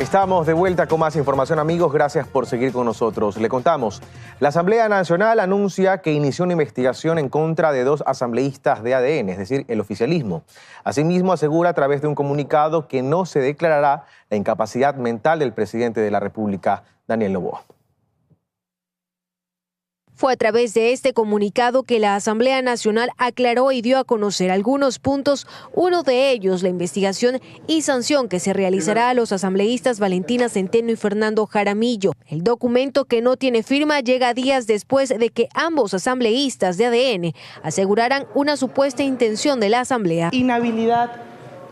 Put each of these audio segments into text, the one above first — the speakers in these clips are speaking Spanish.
Estamos de vuelta con más información, amigos. Gracias por seguir con nosotros. Le contamos, la Asamblea Nacional anuncia que inició una investigación en contra de 2 asambleístas de ADN, es decir, el oficialismo. Asimismo, asegura a través de un comunicado que no se declarará la incapacidad mental del presidente de la República, Daniel Noboa. Fue a través de este comunicado que la Asamblea Nacional aclaró y dio a conocer algunos puntos, uno de ellos la investigación y sanción que se realizará a los asambleístas Valentina Centeno y Fernando Jaramillo. El documento, que no tiene firma, llega días después de que ambos asambleístas de ADN aseguraran una supuesta intención de la Asamblea. Inhabilidad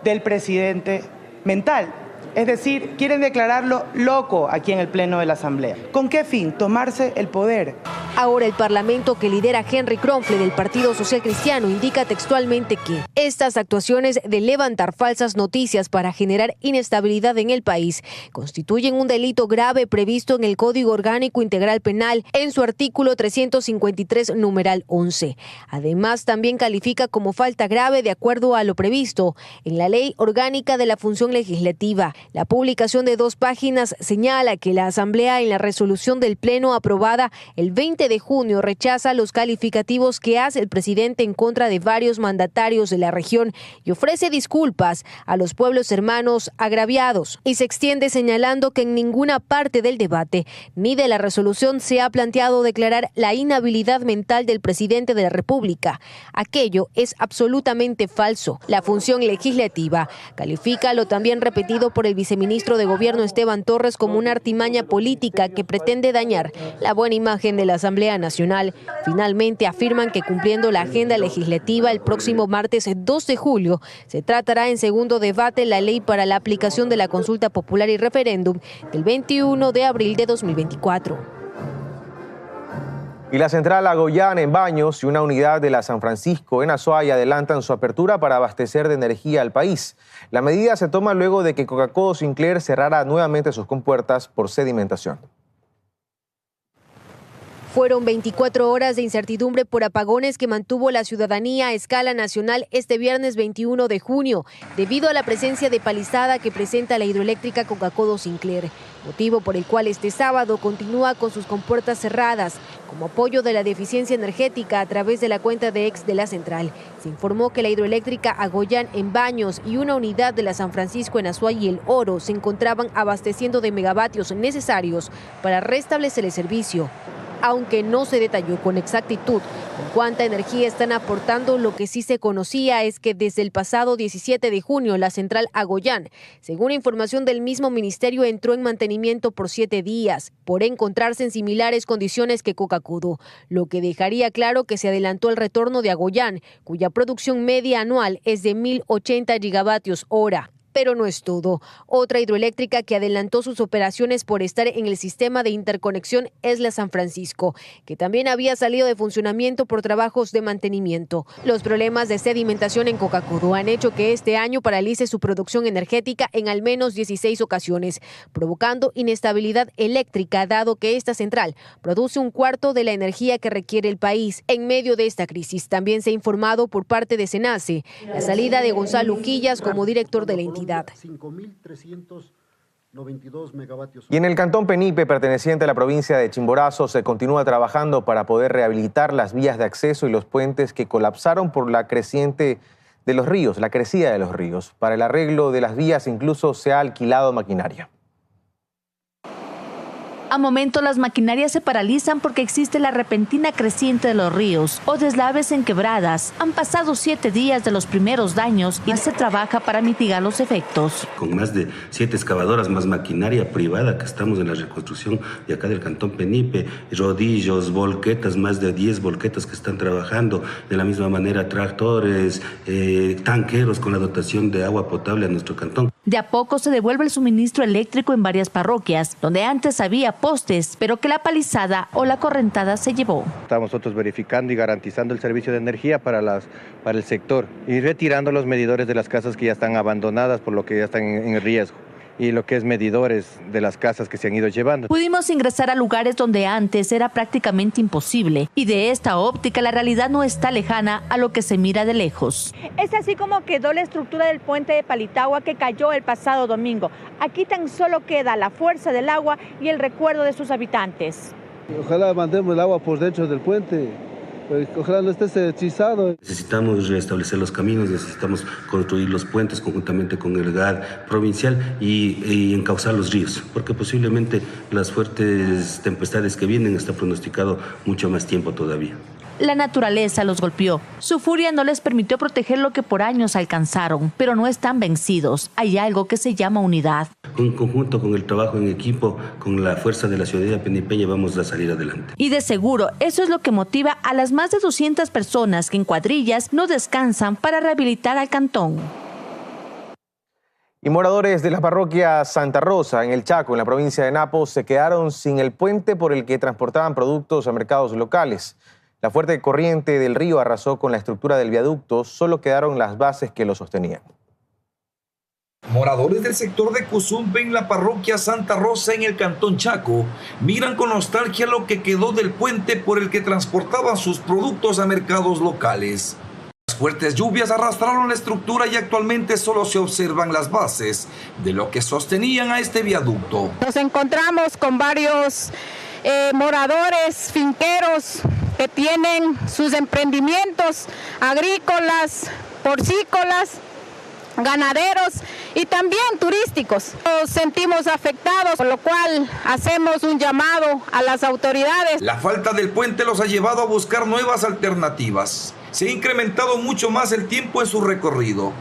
del presidente mental. Es decir, quieren declararlo loco aquí en el Pleno de la Asamblea. ¿Con qué fin? Tomarse el poder. Ahora el Parlamento, que lidera Henry Kronfle del Partido Social Cristiano, indica textualmente que estas actuaciones de levantar falsas noticias para generar inestabilidad en el país constituyen un delito grave previsto en el Código Orgánico Integral Penal en su artículo 353, numeral 11. Además, también califica como falta grave de acuerdo a lo previsto en la Ley Orgánica de la Función Legislativa. La publicación de 2 páginas señala que la Asamblea, en la resolución del Pleno aprobada el 20 de junio, rechaza los calificativos que hace el presidente en contra de varios mandatarios de la región y ofrece disculpas a los pueblos hermanos agraviados. Y se extiende señalando que en ninguna parte del debate ni de la resolución se ha planteado declarar la inhabilidad mental del presidente de la República. Aquello es absolutamente falso. La función legislativa califica lo también repetido por el viceministro de Gobierno Esteban Torres como una artimaña política que pretende dañar la buena imagen de la Asamblea Nacional. Finalmente afirman que, cumpliendo la agenda legislativa, el próximo martes 2 de julio se tratará en segundo debate la ley para la aplicación de la consulta popular y referéndum del 21 de abril de 2024. Y la central Agoyán en Baños y una unidad de la San Francisco en Azuay adelantan su apertura para abastecer de energía al país. La medida se toma luego de que Coca-Cola Sinclair cerrara nuevamente sus compuertas por sedimentación. Fueron 24 horas de incertidumbre por apagones que mantuvo la ciudadanía a escala nacional este viernes 21 de junio, debido a la presencia de palizada que presenta la hidroeléctrica Coca-Cola Sinclair, motivo por el cual este sábado continúa con sus compuertas cerradas. Como apoyo de la deficiencia energética, a través de la cuenta de ex de la central, se informó que la hidroeléctrica Agoyán en Baños y una unidad de la San Francisco en Azuay y El Oro se encontraban abasteciendo de megavatios necesarios para restablecer el servicio. Aunque no se detalló con exactitud con cuánta energía están aportando, lo que sí se conocía es que desde el pasado 17 de junio la central Agoyán, según información del mismo ministerio, entró en mantenimiento por 7 días, por encontrarse en similares condiciones que Coca-Cola, lo que dejaría claro que se adelantó el retorno de Agoyán, cuya producción media anual es de 1.080 gigavatios hora. Pero no es todo. Otra hidroeléctrica que adelantó sus operaciones por estar en el sistema de interconexión es la San Francisco, que también había salido de funcionamiento por trabajos de mantenimiento. Los problemas de sedimentación en Coca-Cola han hecho que este año paralice su producción energética en al menos 16 ocasiones, provocando inestabilidad eléctrica, dado que esta central produce 1/4 de la energía que requiere el país. En medio de esta crisis, también se ha informado por parte de SENACE la salida de Gonzalo Quillas como director de la entidad. 5.392 megavatios. Y en el cantón Penipe, perteneciente a la provincia de Chimborazo, se continúa trabajando para poder rehabilitar las vías de acceso y los puentes que colapsaron por la creciente de los ríos, la crecida de los ríos. Para el arreglo de las vías incluso se ha alquilado maquinaria. A momentos las maquinarias se paralizan porque existe la repentina creciente de los ríos o deslaves en quebradas. Han pasado 7 días de los primeros daños y se trabaja para mitigar los efectos. Con más de 7 excavadoras, más maquinaria privada que estamos en la reconstrucción de acá del cantón Penipe, rodillos, volquetas, más de 10 volquetas que están trabajando. De la misma manera, tractores, tanqueros con la dotación de agua potable a nuestro cantón. De a poco se devuelve el suministro eléctrico en varias parroquias, donde antes había postes, pero que la palizada o la correntada se llevó. Estamos nosotros verificando y garantizando el servicio de energía para el sector y retirando los medidores de las casas que ya están abandonadas, por lo que ya están en riesgo. y lo que es medidores de las casas que se han ido llevando. Pudimos ingresar a lugares donde antes era prácticamente imposible y de esta óptica la realidad no está lejana a lo que se mira de lejos. Es así como quedó la estructura del puente de Palitagua que cayó el pasado domingo. Aquí tan solo queda la fuerza del agua y el recuerdo de sus habitantes. Ojalá mandemos el agua por dentro del puente. Ojalá no esté hechizado. Necesitamos restablecer los caminos, necesitamos construir los puentes conjuntamente con el GAD provincial y encauzar los ríos, porque posiblemente las fuertes tempestades que vienen está pronosticado mucho más tiempo todavía. La naturaleza los golpeó. Su furia no les permitió proteger lo que por años alcanzaron, pero no están vencidos. Hay algo que se llama unidad. En conjunto con el trabajo en equipo, con la fuerza de la ciudadanía penipeña, vamos a salir adelante. Y de seguro, eso es lo que motiva a las más de 200 personas que en cuadrillas no descansan para rehabilitar al cantón. Y moradores de la parroquia Santa Rosa, en el Chaco, en la provincia de Napo, se quedaron sin el puente por el que transportaban productos a mercados locales. La fuerte corriente del río arrasó con la estructura del viaducto, solo quedaron las bases que lo sostenían. Moradores del sector de Cuzumpe en la parroquia Santa Rosa en el cantón Chaco miran con nostalgia lo que quedó del puente por el que transportaban sus productos a mercados locales. Las fuertes lluvias arrastraron la estructura y actualmente solo se observan las bases de lo que sostenían a este viaducto. Nos encontramos con varios moradores, finqueros que tienen sus emprendimientos agrícolas, porcícolas, ganaderos y también turísticos. Nos sentimos afectados, por lo cual hacemos un llamado a las autoridades. La falta del puente los ha llevado a buscar nuevas alternativas. Se ha incrementado mucho más el tiempo en su recorrido.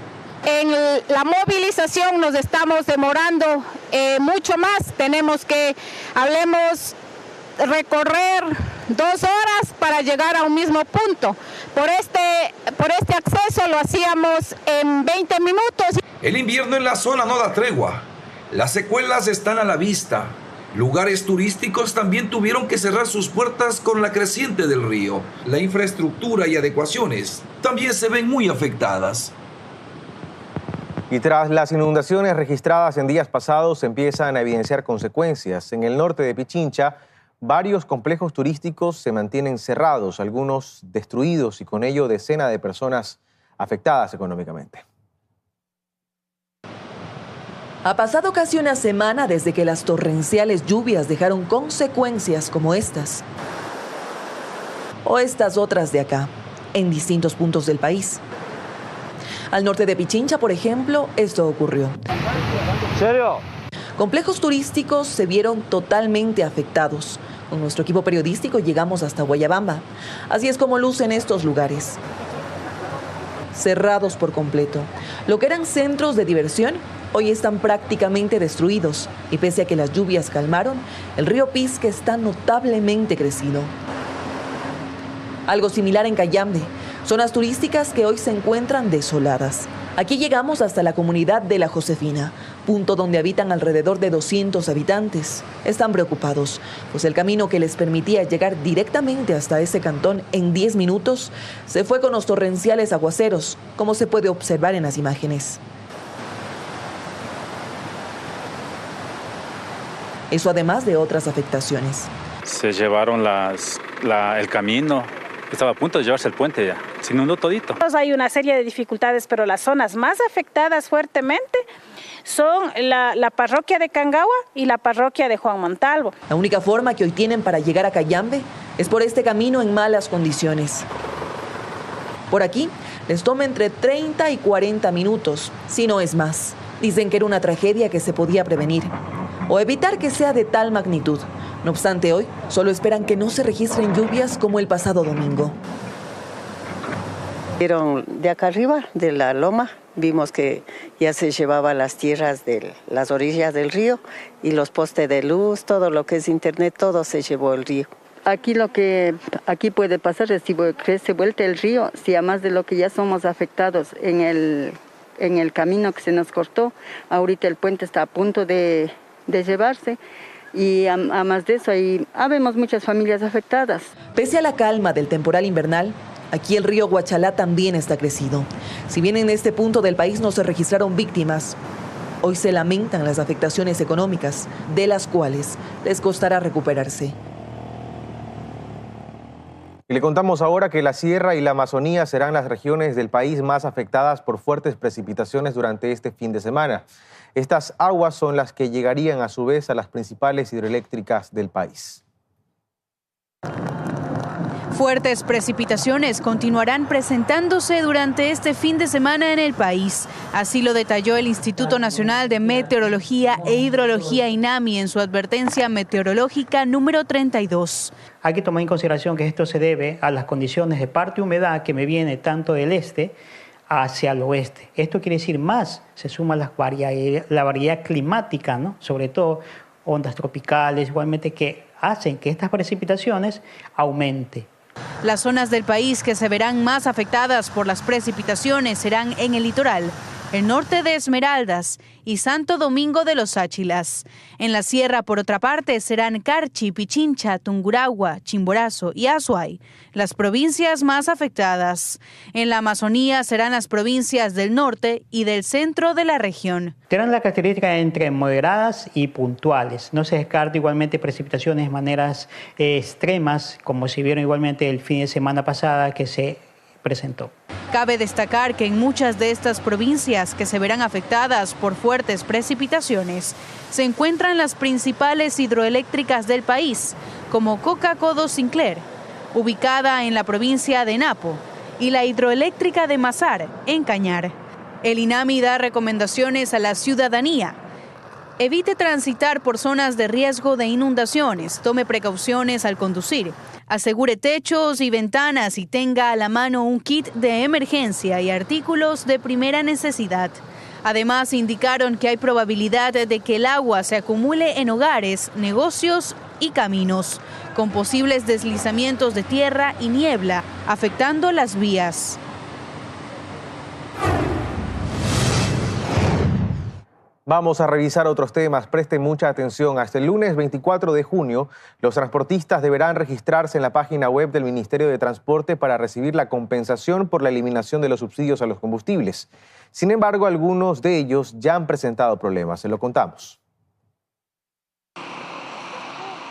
En la movilización nos estamos demorando mucho más. Tenemos que, recorrer 2 horas para llegar a un mismo punto. Por este acceso lo hacíamos en 20 minutos. El invierno en la zona no da tregua. Las secuelas están a la vista. Lugares turísticos también tuvieron que cerrar sus puertas con la creciente del río. La infraestructura y adecuaciones también se ven muy afectadas. Y tras las inundaciones registradas en días pasados, se empiezan a evidenciar consecuencias. En el norte de Pichincha, varios complejos turísticos se mantienen cerrados, algunos destruidos y con ello decenas de personas afectadas económicamente. Ha pasado casi una semana desde que las torrenciales lluvias dejaron consecuencias como estas. O estas otras de acá, en distintos puntos del país. Al norte de Pichincha, por ejemplo, esto ocurrió. ¿En serio? Complejos turísticos se vieron totalmente afectados. Con nuestro equipo periodístico llegamos hasta Guayabamba. Así es como lucen estos lugares. Cerrados por completo. Lo que eran centros de diversión, hoy están prácticamente destruidos. Y pese a que las lluvias calmaron, el río Pisque está notablemente crecido. Algo similar en Cayambe. Zonas turísticas que hoy se encuentran desoladas. Aquí llegamos hasta la comunidad de La Josefina, punto donde habitan alrededor de 200 habitantes. Están preocupados, pues el camino que les permitía llegar directamente hasta ese cantón en 10 minutos se fue con los torrenciales aguaceros, como se puede observar en las imágenes. Eso además de otras afectaciones. Se llevaron el camino. Estaba a punto de llevarse el puente ya, se inundó todito. Hay una serie de dificultades, pero las zonas más afectadas fuertemente son la parroquia de Cangagua y la parroquia de Juan Montalvo. La única forma que hoy tienen para llegar a Cayambe es por este camino en malas condiciones. Por aquí les toma entre 30 y 40 minutos, si no es más. Dicen que era una tragedia que se podía prevenir o evitar que sea de tal magnitud. No obstante, hoy solo esperan que no se registren lluvias como el pasado domingo. De acá arriba, de la loma, vimos que ya se llevaba las tierras de las orillas del río y los postes de luz, todo lo que es internet, todo se llevó el río. Aquí lo que puede pasar es si crece vuelta el río, si además de lo que ya somos afectados en el camino que se nos cortó, ahorita el puente está a punto de llevarse. Y además de eso, ahí habemos muchas familias afectadas. Pese a la calma del temporal invernal, aquí el río Guachalá también está crecido. Si bien en este punto del país no se registraron víctimas, Hoy se lamentan las afectaciones económicas, de las cuales les costará recuperarse. Y le contamos ahora que la Sierra y la Amazonía serán las regiones del país más afectadas por fuertes precipitaciones durante este fin de semana. Estas aguas son las que llegarían a su vez a las principales hidroeléctricas del país. Fuertes precipitaciones continuarán presentándose durante este fin de semana en el país. Así lo detalló el Instituto Nacional de Meteorología e Hidrología INAMI en su advertencia meteorológica número 32. Hay que tomar en consideración que esto se debe a las condiciones de parte humedad que me viene tanto del este hacia el oeste. Esto quiere decir más, se suma la variedad climática, ¿no? Sobre todo ondas tropicales, igualmente que hacen que estas precipitaciones aumenten. Las zonas del país que se verán más afectadas por las precipitaciones serán en el litoral, el norte de Esmeraldas y Santo Domingo de los Áchilas. En la sierra, por otra parte, serán Carchi, Pichincha, Tungurahua, Chimborazo y Azuay, las provincias más afectadas. En la Amazonía serán las provincias del norte y del centro de la región. Tendrán la característica entre moderadas y puntuales. No se descarta igualmente precipitaciones de maneras extremas, como se vieron igualmente el fin de semana pasada que se presentó. Cabe destacar que en muchas de estas provincias que se verán afectadas por fuertes precipitaciones se encuentran las principales hidroeléctricas del país, como Coca-Codo Sinclair, ubicada en la provincia de Napo, y la hidroeléctrica de Mazar, en Cañar. El INAMI da recomendaciones a la ciudadanía. Evite transitar por zonas de riesgo de inundaciones, tome precauciones al conducir, asegure techos y ventanas y tenga a la mano un kit de emergencia y artículos de primera necesidad. Además, indicaron que hay probabilidad de que el agua se acumule en hogares, negocios y caminos, con posibles deslizamientos de tierra y niebla, afectando las vías. Vamos a revisar otros temas. Presten mucha atención. Hasta el lunes 24 de junio, los transportistas deberán registrarse en la página web del Ministerio de Transporte para recibir la compensación por la eliminación de los subsidios a los combustibles. Sin embargo, algunos de ellos ya han presentado problemas. Se lo contamos.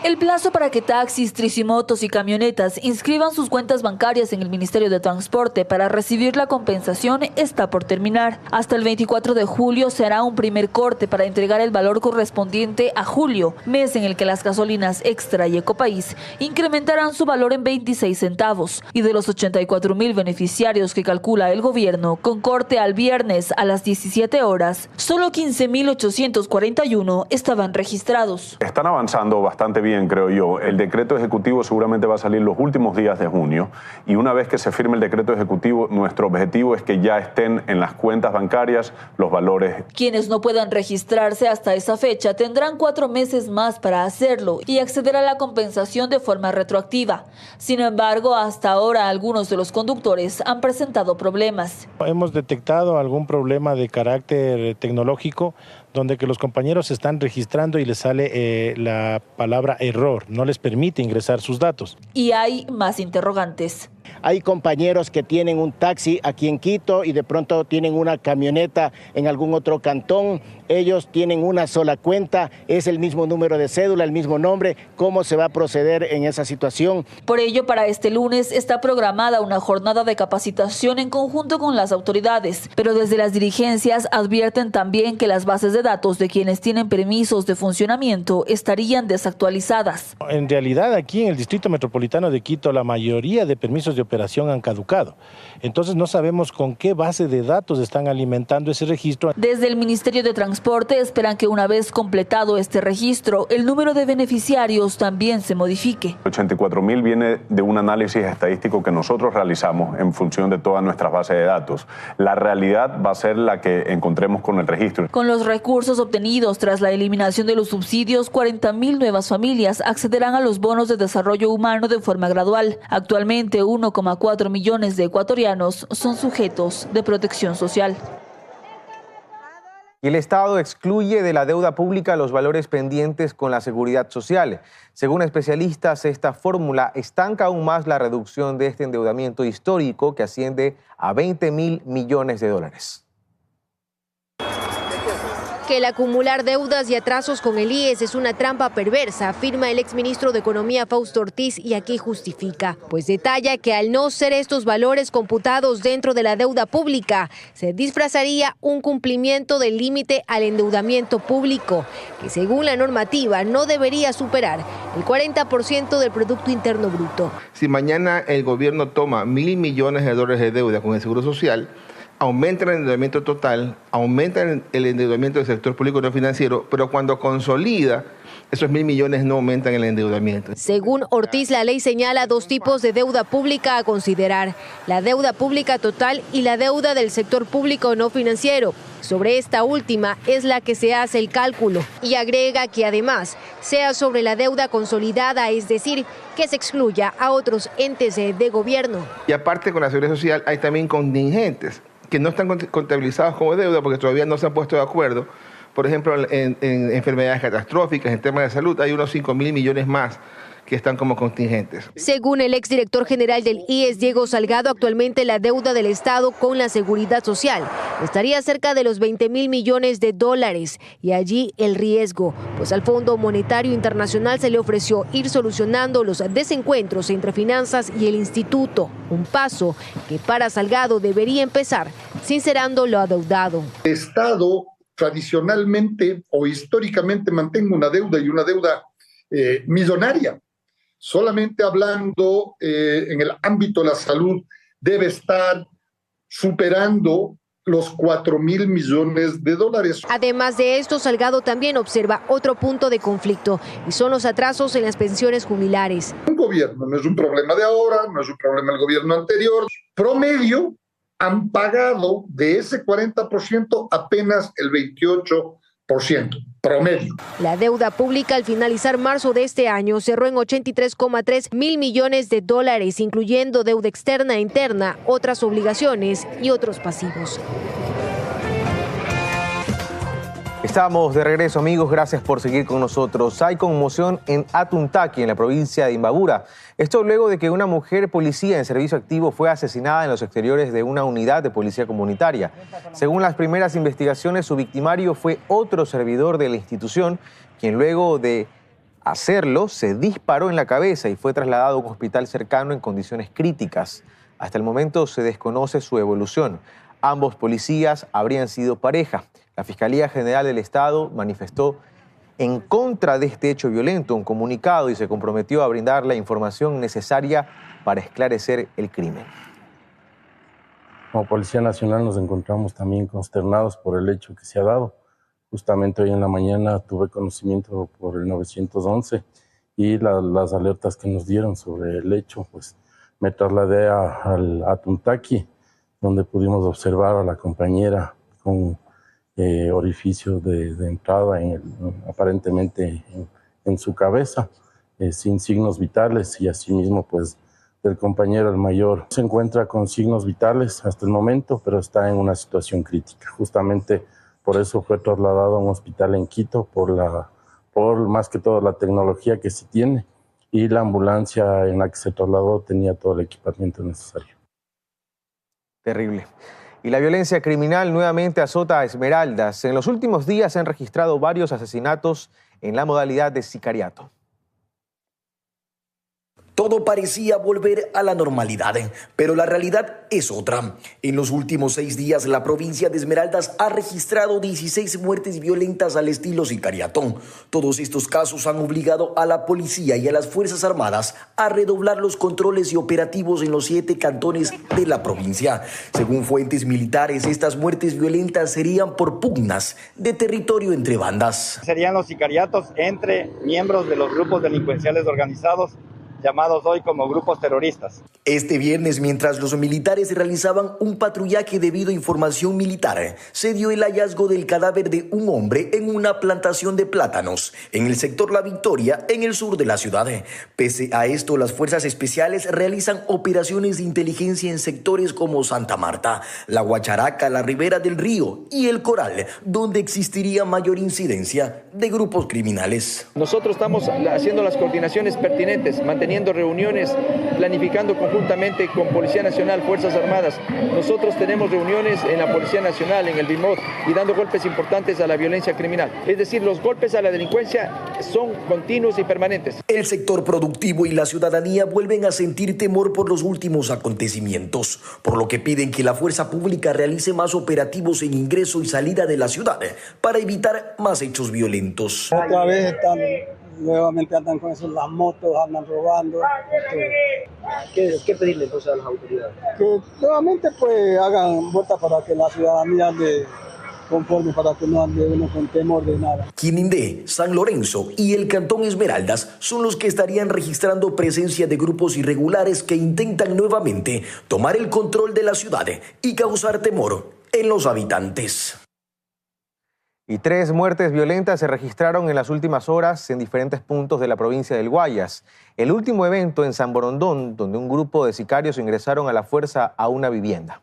El plazo para que taxis, tricimotos y camionetas inscriban sus cuentas bancarias en el Ministerio de Transporte para recibir la compensación está por terminar. Hasta el 24 de julio se hará un primer corte para entregar el valor correspondiente a julio, mes en el que las gasolinas Extra y Ecopaís incrementarán su valor en 26 centavos. Y de los 84,000 beneficiarios que calcula el gobierno, con corte al viernes a las 17 horas, solo 15,841 estaban registrados. Están avanzando bastante bien, creo yo. El decreto ejecutivo seguramente va a salir los últimos días de junio y una vez que se firme el decreto ejecutivo, nuestro objetivo es que ya estén en las cuentas bancarias los valores. Quienes no puedan registrarse hasta esa fecha tendrán 4 meses más para hacerlo y acceder a la compensación de forma retroactiva. Sin embargo, hasta ahora algunos de los conductores han presentado problemas. Hemos detectado algún problema de carácter tecnológico donde que los compañeros se están registrando y les sale la palabra error, no les permite ingresar sus datos. Y hay más interrogantes. Hay compañeros que tienen un taxi aquí en Quito y de pronto tienen una camioneta en algún otro cantón. Ellos tienen una sola cuenta, es el mismo número de cédula, el mismo nombre. ¿Cómo se va a proceder en esa situación? Por ello, para este lunes está programada una jornada de capacitación en conjunto con las autoridades, pero desde las dirigencias advierten también que las bases de datos de quienes tienen permisos de funcionamiento estarían desactualizadas. En realidad, aquí en el Distrito Metropolitano de Quito, la mayoría de permisos de operación han caducado. Entonces no sabemos con qué base de datos están alimentando ese registro. Desde el Ministerio de Transporte esperan que una vez completado este registro, el número de beneficiarios también se modifique. 84,000 viene de un análisis estadístico que nosotros realizamos en función de todas nuestras bases de datos. La realidad va a ser la que encontremos con el registro. Con los recursos obtenidos tras la eliminación de los subsidios, 40,000 nuevas familias accederán a los bonos de desarrollo humano de forma gradual. Actualmente, 1,4 millones de ecuatorianos son sujetos de protección social. Y el Estado excluye de la deuda pública los valores pendientes con la seguridad social. Según especialistas, esta fórmula estanca aún más la reducción de este endeudamiento histórico que asciende a 20,000 millones de dólares. Que el acumular deudas y atrasos con el IES es una trampa perversa, afirma el exministro de Economía Fausto Ortiz, y aquí justifica, pues detalla que al no ser estos valores computados dentro de la deuda pública, se disfrazaría un cumplimiento del límite al endeudamiento público, que según la normativa no debería superar el 40% del Producto Interno Bruto. Si mañana el gobierno toma $1.000 millones de deuda con el Seguro Social, aumenta el endeudamiento total, aumenta el endeudamiento del sector público no financiero, pero cuando consolida, esos 1.000 millones no aumentan el endeudamiento. Según Ortiz, la ley señala dos tipos de deuda pública a considerar: la deuda pública total y la deuda del sector público no financiero. Sobre esta última es la que se hace el cálculo, y agrega que además sea sobre la deuda consolidada, es decir, que se excluya a otros entes de gobierno. Y aparte, con la Seguridad Social hay también contingentes que no están contabilizados como deuda porque todavía no se han puesto de acuerdo. Por ejemplo, en enfermedades catastróficas, en temas de salud, hay unos 5.000 millones más que están como contingentes. Según el exdirector general del IES, Diego Salgado, actualmente la deuda del Estado con la Seguridad Social estaría cerca de los $20.000 millones, y allí el riesgo, pues al Fondo Monetario Internacional se le ofreció ir solucionando los desencuentros entre finanzas y el instituto, un paso que para Salgado debería empezar sincerando lo adeudado. El Estado tradicionalmente o históricamente mantenga una deuda y una deuda millonaria. Solamente hablando en el ámbito de la salud, debe estar superando los $4.000 millones. Además de esto, Salgado también observa otro punto de conflicto, y son los atrasos en las pensiones jubilares. Un gobierno no es un problema de ahora, no es un problema del gobierno anterior. Promedio han pagado de ese 40% apenas el 28%. Promedio. La deuda pública al finalizar marzo de este año cerró en $83,3 mil millones, incluyendo deuda externa e interna, otras obligaciones y otros pasivos. Estamos de regreso, amigos. Gracias por seguir con nosotros. Hay conmoción en Atuntaqui, en la provincia de Imbabura. Esto luego de que una mujer policía en servicio activo fue asesinada en los exteriores de una unidad de policía comunitaria. Según las primeras investigaciones, su victimario fue otro servidor de la institución, quien luego de hacerlo se disparó en la cabeza y fue trasladado a un hospital cercano en condiciones críticas. Hasta el momento se desconoce su evolución. Ambos policías habrían sido pareja. La Fiscalía General del Estado manifestó en contra de este hecho violento un comunicado y se comprometió a brindar la información necesaria para esclarecer el crimen. Como Policía Nacional nos encontramos también consternados por el hecho que se ha dado. Justamente hoy en la mañana tuve conocimiento por el 911 y las alertas que nos dieron sobre el hecho, pues me trasladé a Atuntaqui, donde pudimos observar a la compañera con orificios de entrada aparentemente en su cabeza, sin signos vitales, y asimismo pues del compañero, el mayor, se encuentra con signos vitales hasta el momento, pero está en una situación crítica. Justamente por eso fue trasladado a un hospital en Quito, por más que todo la tecnología que se tiene, y la ambulancia en la que se trasladó tenía todo el equipamiento necesario. Terrible. Y la violencia criminal nuevamente azota a Esmeraldas. En los últimos días se han registrado varios asesinatos en la modalidad de sicariato. Todo parecía volver a la normalidad, pero la realidad es otra. En los últimos 6 días, la provincia de Esmeraldas ha registrado 16 muertes violentas al estilo sicariato. Todos estos casos han obligado a la policía y a las Fuerzas Armadas a redoblar los controles y operativos en los 7 cantones de la provincia. Según fuentes militares, estas muertes violentas serían por pugnas de territorio entre bandas. Serían los sicariatos entre miembros de los grupos delincuenciales organizados, llamados hoy como grupos terroristas. Este viernes, mientras los militares realizaban un patrullaje debido a información militar, se dio el hallazgo del cadáver de un hombre en una plantación de plátanos en el sector La Victoria, en el sur de la ciudad. Pese a esto, las fuerzas especiales realizan operaciones de inteligencia en sectores como Santa Marta, La Guacharaca, la Ribera del Río y El Coral, donde existiría mayor incidencia de grupos criminales. Nosotros estamos haciendo las coordinaciones pertinentes, manteniendo teniendo reuniones, planificando conjuntamente con Policía Nacional, Fuerzas Armadas. Nosotros tenemos reuniones en la Policía Nacional, en el BIMOD, y dando golpes importantes a la violencia criminal. Es decir, los golpes a la delincuencia son continuos y permanentes. El sector productivo y la ciudadanía vuelven a sentir temor por los últimos acontecimientos, por lo que piden que la fuerza pública realice más operativos en ingreso y salida de la ciudad para evitar más hechos violentos. Otra vez nuevamente andan con eso, las motos andan robando. ¿Qué pedirle entonces a las autoridades? Que nuevamente pues hagan vuelta para que la ciudadanía ande conforme, para que no ande uno con temor de nada. Quinindé, San Lorenzo y el Cantón Esmeraldas son los que estarían registrando presencia de grupos irregulares que intentan nuevamente tomar el control de la ciudad y causar temor en los habitantes. Y 3 muertes violentas se registraron en las últimas horas en diferentes puntos de la provincia del Guayas. El último evento en San Borondón, donde un grupo de sicarios ingresaron a la fuerza a una vivienda.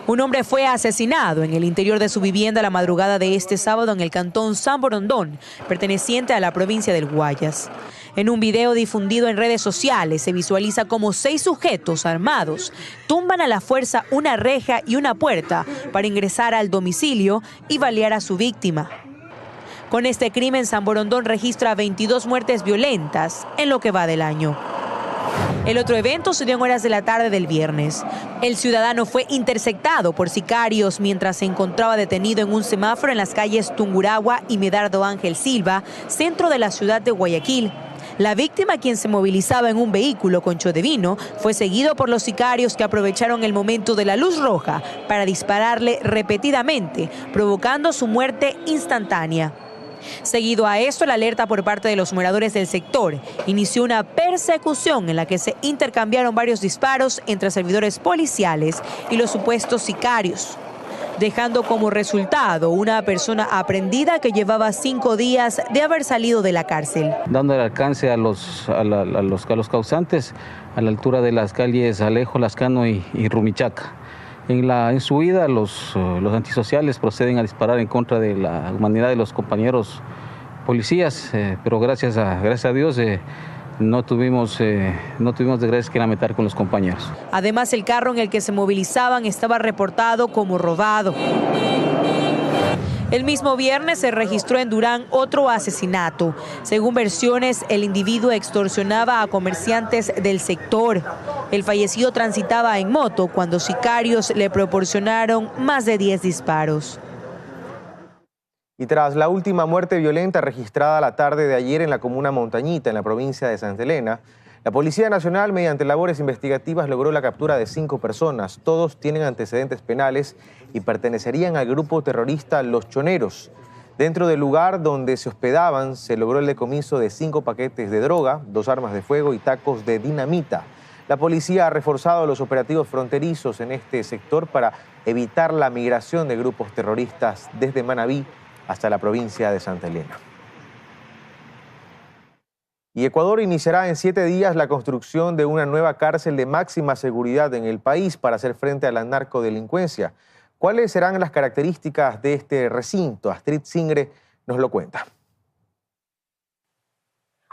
Un hombre fue asesinado en el interior de su vivienda la madrugada de este sábado en el cantón San Borondón, perteneciente a la provincia del Guayas. En un video difundido en redes sociales se visualiza cómo 6 sujetos armados tumban a la fuerza una reja y una puerta para ingresar al domicilio y balear a su víctima. Con este crimen, San Borondón registra 22 muertes violentas en lo que va del año. El otro evento se dio en horas de la tarde del viernes. El ciudadano fue interceptado por sicarios mientras se encontraba detenido en un semáforo en las calles Tungurahua y Medardo Ángel Silva, centro de la ciudad de Guayaquil. La víctima, quien se movilizaba en un vehículo con chodevino, fue seguido por los sicarios que aprovecharon el momento de la luz roja para dispararle repetidamente, provocando su muerte instantánea. Seguido a esto, la alerta por parte de los moradores del sector inició una persecución en la que se intercambiaron varios disparos entre servidores policiales y los supuestos sicarios, dejando como resultado una persona aprehendida que llevaba 5 días de haber salido de la cárcel. Dando el alcance a los causantes a la altura de las calles Alejo, Lascano y Rumichaca. En su huida, los antisociales proceden a disparar en contra de la humanidad de los compañeros policías, pero gracias a Dios no tuvimos desgracias que lamentar con los compañeros. Además, el carro en el que se movilizaban estaba reportado como robado. El mismo viernes se registró en Durán otro asesinato. Según versiones, el individuo extorsionaba a comerciantes del sector. El fallecido transitaba en moto cuando sicarios le proporcionaron más de 10 disparos. Y tras la última muerte violenta registrada la tarde de ayer en la comuna Montañita, en la provincia de Santa Elena, la Policía Nacional, mediante labores investigativas, logró la captura de 5 personas. Todos tienen antecedentes penales y pertenecerían al grupo terrorista Los Choneros. Dentro del lugar donde se hospedaban, se logró el decomiso de 5 paquetes de droga, 2 armas de fuego y tacos de dinamita. La policía ha reforzado los operativos fronterizos en este sector para evitar la migración de grupos terroristas desde Manabí hasta la provincia de Santa Elena. Y Ecuador iniciará en 7 días la construcción de una nueva cárcel de máxima seguridad en el país para hacer frente a la narcodelincuencia. ¿Cuáles serán las características de este recinto? Astrid Singre nos lo cuenta.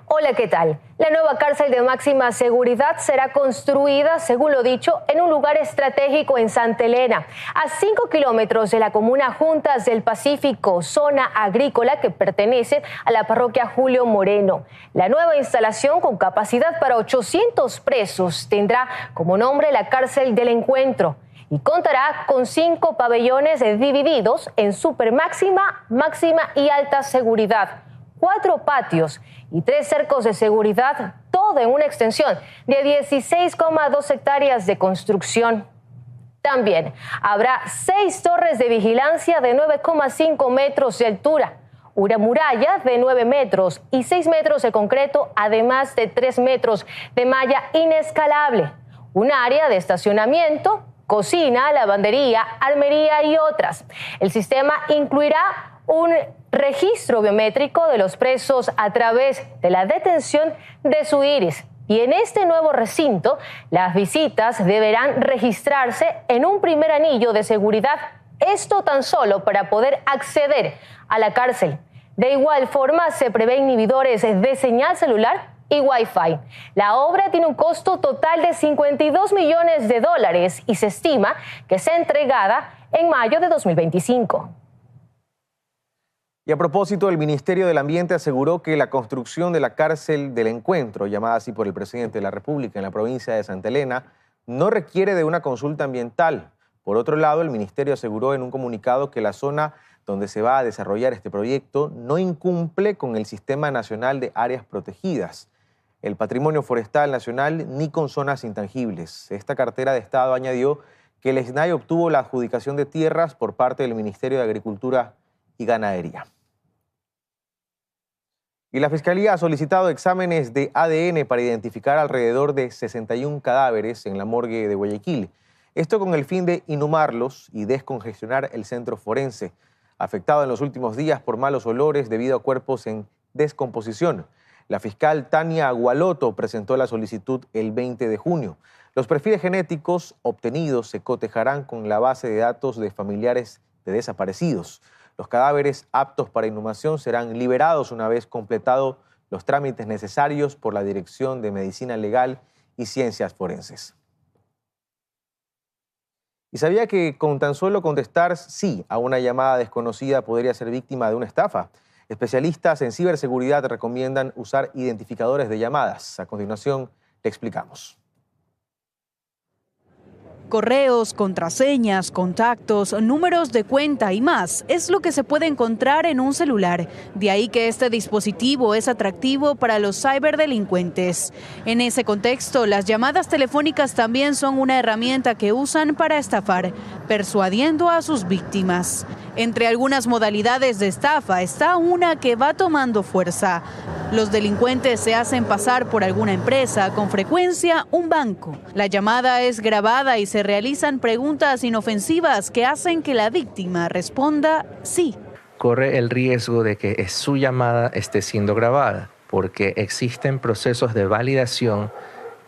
Hola, ¿qué tal? La nueva cárcel de máxima seguridad será construida, según lo dicho, en un lugar estratégico en Santa Elena, a 5 kilómetros de la comuna Juntas del Pacífico, zona agrícola que pertenece a la parroquia Julio Moreno. La nueva instalación, con capacidad para 800 presos, tendrá como nombre la Cárcel del Encuentro y contará con 5 pabellones divididos en super máxima, máxima y alta seguridad, 4 patios y 3 cercos de seguridad, todo en una extensión de 16,2 hectáreas de construcción. También habrá 6 torres de vigilancia de 9,5 metros de altura, una muralla de 9 metros y 6 metros de concreto, además de 3 metros de malla inescalable, un área de estacionamiento, cocina, lavandería, armería y otras. El sistema incluirá un registro biométrico de los presos a través de la detención de su iris. Y en este nuevo recinto, las visitas deberán registrarse en un primer anillo de seguridad. Esto tan solo para poder acceder a la cárcel. De igual forma, se prevé inhibidores de señal celular y Wi-Fi. La obra tiene un costo total de $52 millones y se estima que sea entregada en mayo de 2025. Y a propósito, el Ministerio del Ambiente aseguró que la construcción de la cárcel del Encuentro, llamada así por el presidente de la República en la provincia de Santa Elena, no requiere de una consulta ambiental. Por otro lado, el ministerio aseguró en un comunicado que la zona donde se va a desarrollar este proyecto no incumple con el Sistema Nacional de Áreas Protegidas, el Patrimonio Forestal Nacional, ni con zonas intangibles. Esta cartera de Estado añadió que el SNAI obtuvo la adjudicación de tierras por parte del Ministerio de Agricultura y Ganadería. Y la Fiscalía ha solicitado exámenes de ADN para identificar alrededor de 61 cadáveres en la morgue de Guayaquil. Esto con el fin de inhumarlos y descongestionar el centro forense, afectado en los últimos días por malos olores debido a cuerpos en descomposición. La fiscal Tania Agualoto presentó la solicitud el 20 de junio. Los perfiles genéticos obtenidos se cotejarán con la base de datos de familiares de desaparecidos. Los cadáveres aptos para inhumación serán liberados una vez completados los trámites necesarios por la Dirección de Medicina Legal y Ciencias Forenses. ¿Y sabía que con tan solo contestar sí a una llamada desconocida podría ser víctima de una estafa? Especialistas en ciberseguridad recomiendan usar identificadores de llamadas. A continuación, le explicamos. Correos, contraseñas, contactos, números de cuenta y más es lo que se puede encontrar en un celular. De ahí que este dispositivo es atractivo para los ciberdelincuentes. En ese contexto, las llamadas telefónicas también son una herramienta que usan para estafar, persuadiendo a sus víctimas. Entre algunas modalidades de estafa está una que va tomando fuerza. Los delincuentes se hacen pasar por alguna empresa, con frecuencia un banco. La llamada es grabada y se realizan preguntas inofensivas que hacen que la víctima responda sí. Corre el riesgo de que su llamada esté siendo grabada, porque existen procesos de validación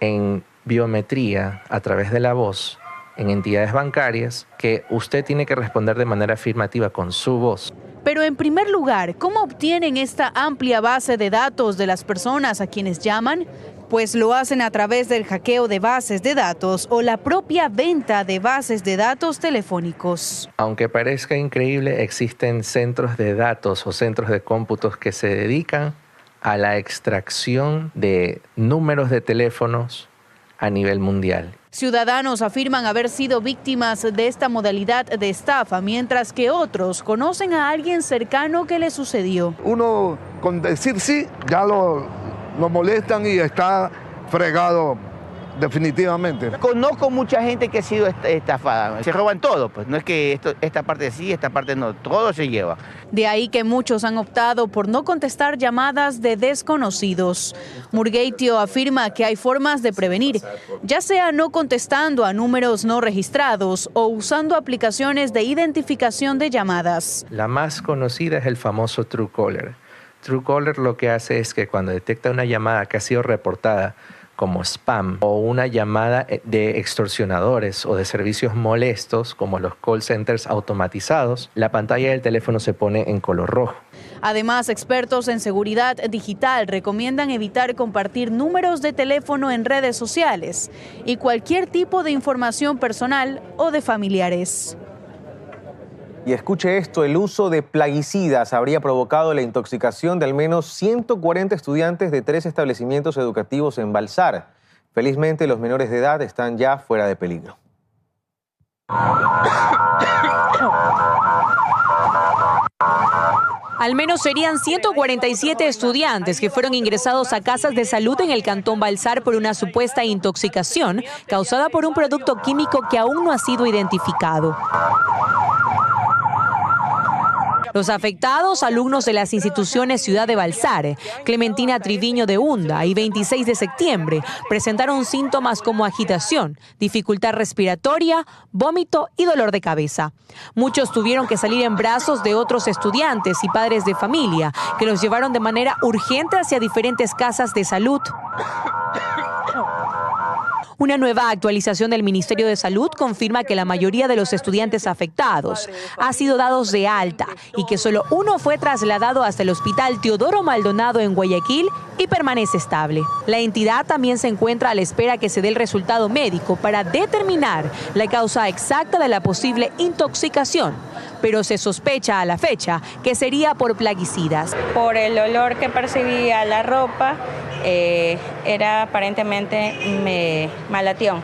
en biometría a través de la voz en entidades bancarias que usted tiene que responder de manera afirmativa con su voz. Pero en primer lugar, ¿cómo obtienen esta amplia base de datos de las personas a quienes llaman? Pues lo hacen a través del hackeo de bases de datos o la propia venta de bases de datos telefónicos. Aunque parezca increíble, existen centros de datos o centros de cómputos que se dedican a la extracción de números de teléfonos a nivel mundial. Ciudadanos afirman haber sido víctimas de esta modalidad de estafa, mientras que otros conocen a alguien cercano que le sucedió. Uno con decir sí, ya lo molestan y está fregado definitivamente. Conozco mucha gente que ha sido estafada. Se roban todo, pues no es que esta parte sí, esta parte no, todo se lleva. De ahí que muchos han optado por no contestar llamadas de desconocidos. Murgueitio afirma que hay formas de prevenir, ya sea no contestando a números no registrados o usando aplicaciones de identificación de llamadas. La más conocida es el famoso Truecaller. Truecaller lo que hace es que cuando detecta una llamada que ha sido reportada como spam o una llamada de extorsionadores o de servicios molestos como los call centers automatizados, la pantalla del teléfono se pone en color rojo. Además, expertos en seguridad digital recomiendan evitar compartir números de teléfono en redes sociales y cualquier tipo de información personal o de familiares. Y escuche esto, el uso de plaguicidas habría provocado la intoxicación de al menos 140 estudiantes de 3 establecimientos educativos en Balsar. Felizmente, los menores de edad están ya fuera de peligro. Al menos serían 147 estudiantes que fueron ingresados a casas de salud en el cantón Balsar por una supuesta intoxicación causada por un producto químico que aún no ha sido identificado. Los afectados, alumnos de las instituciones Ciudad de Balsar, Clementina Triviño de Hunda y 26 de septiembre, presentaron síntomas como agitación, dificultad respiratoria, vómito y dolor de cabeza. Muchos tuvieron que salir en brazos de otros estudiantes y padres de familia, que los llevaron de manera urgente hacia diferentes casas de salud. Una nueva actualización del Ministerio de Salud confirma que la mayoría de los estudiantes afectados ha sido dados de alta y que solo uno fue trasladado hasta el Hospital Teodoro Maldonado en Guayaquil y permanece estable. La entidad también se encuentra a la espera que se dé el resultado médico para determinar la causa exacta de la posible intoxicación, pero se sospecha a la fecha que sería por plaguicidas. Por el olor que percibía la ropa, era aparentemente malatión.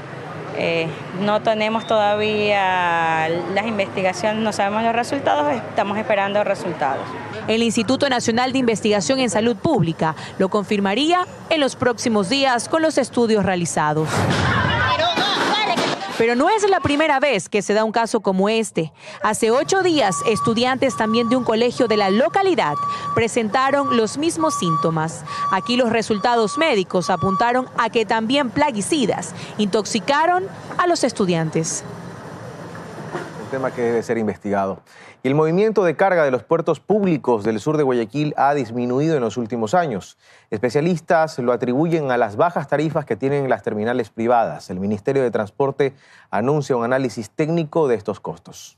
No tenemos todavía las investigaciones, no sabemos los resultados, estamos esperando resultados. El Instituto Nacional de Investigación en Salud Pública lo confirmaría en los próximos días con los estudios realizados. Pero no es la primera vez que se da un caso como este. Hace 8 días, estudiantes también de un colegio de la localidad presentaron los mismos síntomas. Aquí los resultados médicos apuntaron a que también plaguicidas intoxicaron a los estudiantes. Un tema que debe ser investigado. Y el movimiento de carga de los puertos públicos del sur de Guayaquil ha disminuido en los últimos años. Especialistas lo atribuyen a las bajas tarifas que tienen las terminales privadas. El Ministerio de Transporte anuncia un análisis técnico de estos costos.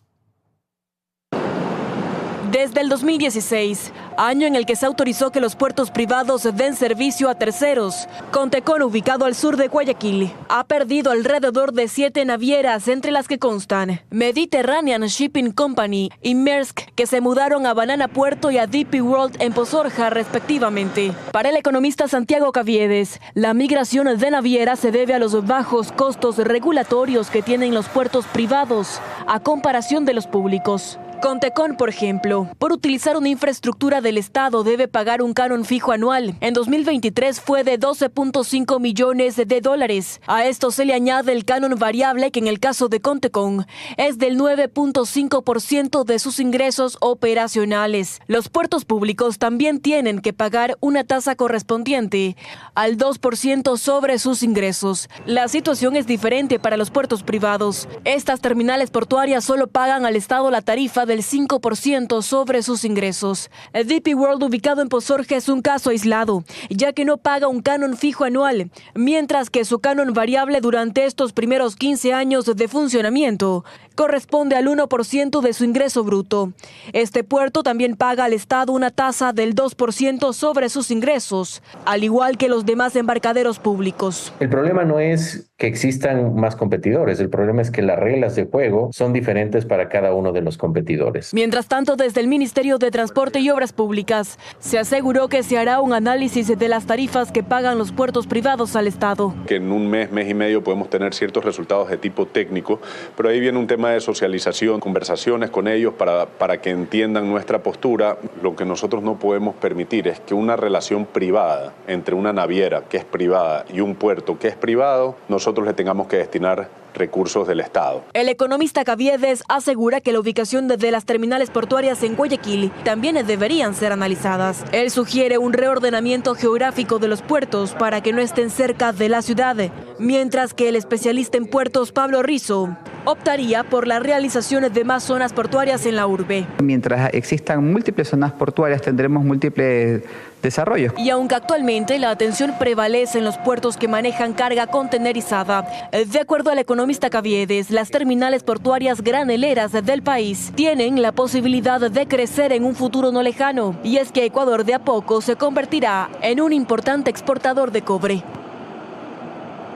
Desde el 2016, año en el que se autorizó que los puertos privados den servicio a terceros, Contecon, ubicado al sur de Guayaquil, ha perdido alrededor de 7 navieras, entre las que constan Mediterranean Shipping Company y Maersk, que se mudaron a Banana Puerto y a DP World en Pozorja, respectivamente. Para el economista Santiago Caviedes, la migración de navieras se debe a los bajos costos regulatorios que tienen los puertos privados, a comparación de los públicos. Contecon, por ejemplo, por utilizar una infraestructura del Estado debe pagar un canon fijo anual. En 2023 fue de $12.5 millones. A esto se le añade el canon variable, que en el caso de Contecon es del 9.5% de sus ingresos operacionales. Los puertos públicos también tienen que pagar una tasa correspondiente al 2% sobre sus ingresos. La situación es diferente para los puertos privados. Estas terminales portuarias solo pagan al Estado la tarifa del 5% sobre sus ingresos. El DP World, ubicado en Pozorja, es un caso aislado, ya que no paga un canon fijo anual, mientras que su canon variable durante estos primeros 15 años de funcionamiento corresponde al 1% de su ingreso bruto. Este puerto también paga al Estado una tasa del 2% sobre sus ingresos, al igual que los demás embarcaderos públicos. El problema no es que existan más competidores, el problema es que las reglas de juego son diferentes para cada uno de los competidores. Mientras tanto, desde el Ministerio de Transporte y Obras Públicas se aseguró que se hará un análisis de las tarifas que pagan los puertos privados al Estado. Que en un mes y medio podemos tener ciertos resultados de tipo técnico, pero ahí viene un tema de socialización, conversaciones con ellos para que entiendan nuestra postura. Lo que nosotros no podemos permitir es que una relación privada entre una naviera que es privada y un puerto que es privado, nosotros le tengamos que destinar recursos del Estado. El economista Caviedes asegura que la ubicación de las terminales portuarias en Guayaquil también deberían ser analizadas. Él sugiere un reordenamiento geográfico de los puertos para que no estén cerca de la ciudad, mientras que el especialista en puertos Pablo Rizo optaría por la realización de más zonas portuarias en la urbe. Mientras existan múltiples zonas portuarias, tendremos múltiples desarrollos. Y aunque actualmente la atención prevalece en los puertos que manejan carga contenerizada, de acuerdo al economista Caviedes, las terminales portuarias graneleras del país tienen la posibilidad de crecer en un futuro no lejano, y es que Ecuador de a poco se convertirá en un importante exportador de cobre.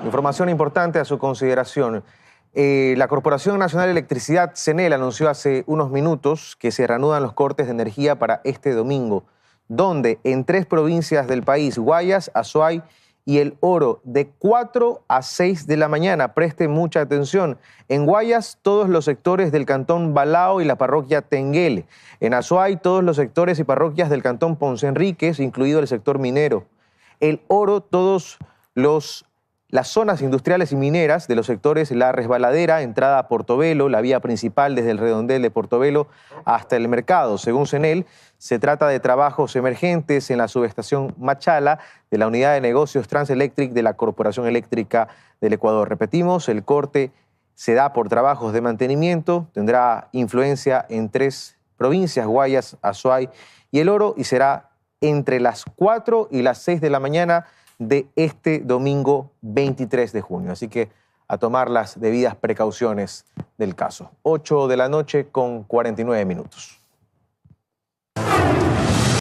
Información importante a su consideración. La Corporación Nacional de Electricidad, CNEL, anunció hace unos minutos que se reanudan los cortes de energía para este domingo, donde en 3 provincias del país, Guayas, Azuay y El Oro, de 4 a 6 de la mañana. Preste mucha atención. En Guayas, todos los sectores del cantón Balao y la parroquia Tenguele. En Azuay, todos los sectores y parroquias del cantón Ponce Enríquez, incluido el sector minero. El Oro, las zonas industriales y mineras de los sectores La Resbaladera, entrada a Portobelo, la vía principal desde el redondel de Portobelo hasta el mercado. Según CNEL, se trata de trabajos emergentes en la subestación Machala de la Unidad de Negocios Transelectric de la Corporación Eléctrica del Ecuador. Repetimos, el corte se da por trabajos de mantenimiento, tendrá influencia en 3 provincias, Guayas, Azuay y El Oro, y será entre las 4 y las 6 de la mañana de este domingo 23 de junio. Así que a tomar las debidas precauciones del caso. 8 de la noche con 49 minutos.